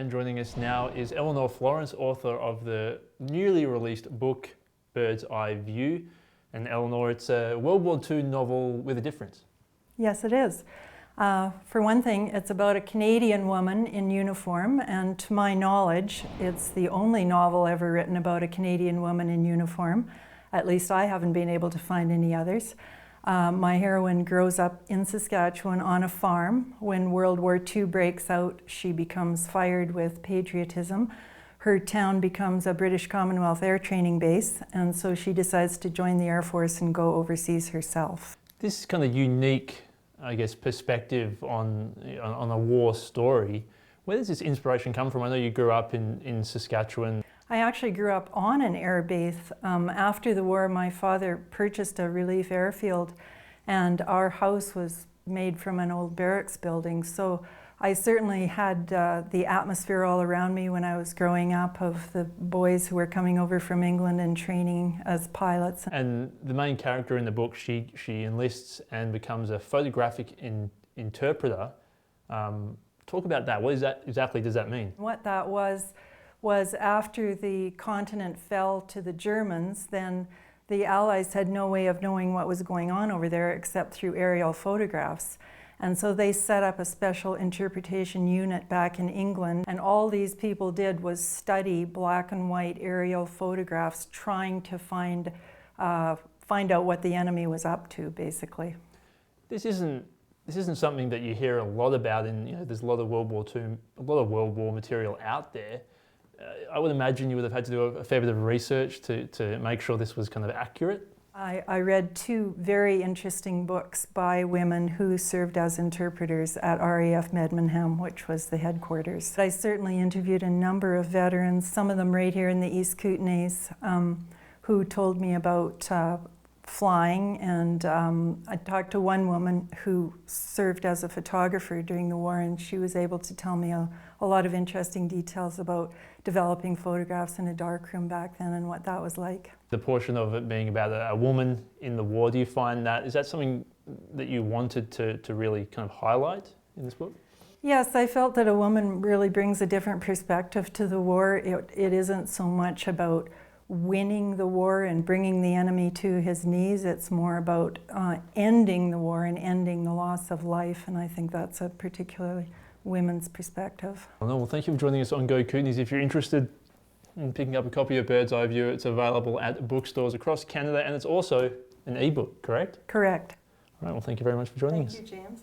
And joining us now is Elinor Florence, author of the newly released book, Bird's Eye View. And Elinor, it's a World War II novel with a difference. Yes, it is. For one thing, it's about a Canadian woman in uniform, and to my knowledge, it's the only novel ever written about a Canadian woman in uniform. At least I haven't been able to find any others. My heroine grows up in Saskatchewan on a farm. When World War II breaks out, she becomes fired with patriotism. Her town becomes a British Commonwealth air training base, and so she decides to join the Air Force and go overseas herself. This kind of unique, I guess, perspective on a war story. Where does this inspiration come from? I know you grew up in Saskatchewan. I actually grew up on an air base. After the war, my father purchased a relief airfield, and our house was made from an old barracks building. So I certainly had the atmosphere all around me when I was growing up of the boys who were coming over from England and training as pilots. And the main character in the book, she enlists and becomes a photographic interpreter. Talk about that. What exactly does that mean? What that was after the continent fell to the Germans, then the Allies had no way of knowing what was going on over there except through aerial photographs. And so they set up a special interpretation unit back in England, and all these people did was study black and white aerial photographs, trying to find out what the enemy was up to, basically. This isn't something that you hear a lot about there's a lot of World War material out there. I would imagine you would have had to do a fair bit of research to make sure this was kind of accurate. I read two very interesting books by women who served as interpreters at RAF Medmenham, which was the headquarters. I certainly interviewed a number of veterans, some of them right here in the East Kootenays, who told me about flying, and I talked to one woman who served as a photographer during the war, and she was able to tell me a lot of interesting details about developing photographs in a darkroom back then and what that was like. The portion of it being about a woman in the war, do you find is that something that you wanted to really kind of highlight in this book? Yes, I felt that a woman really brings a different perspective to the war. It isn't so much about winning the war and bringing the enemy to his knees. It's more about ending the war and ending the loss of life, and I think that's a particularly women's perspective. Well, thank you for joining us on Go Kootenays. If you're interested in picking up a copy of Bird's Eye View, it's available at bookstores across Canada, and it's also an ebook, correct? Correct. All right, well, thank you very much for joining us. Thank you, James.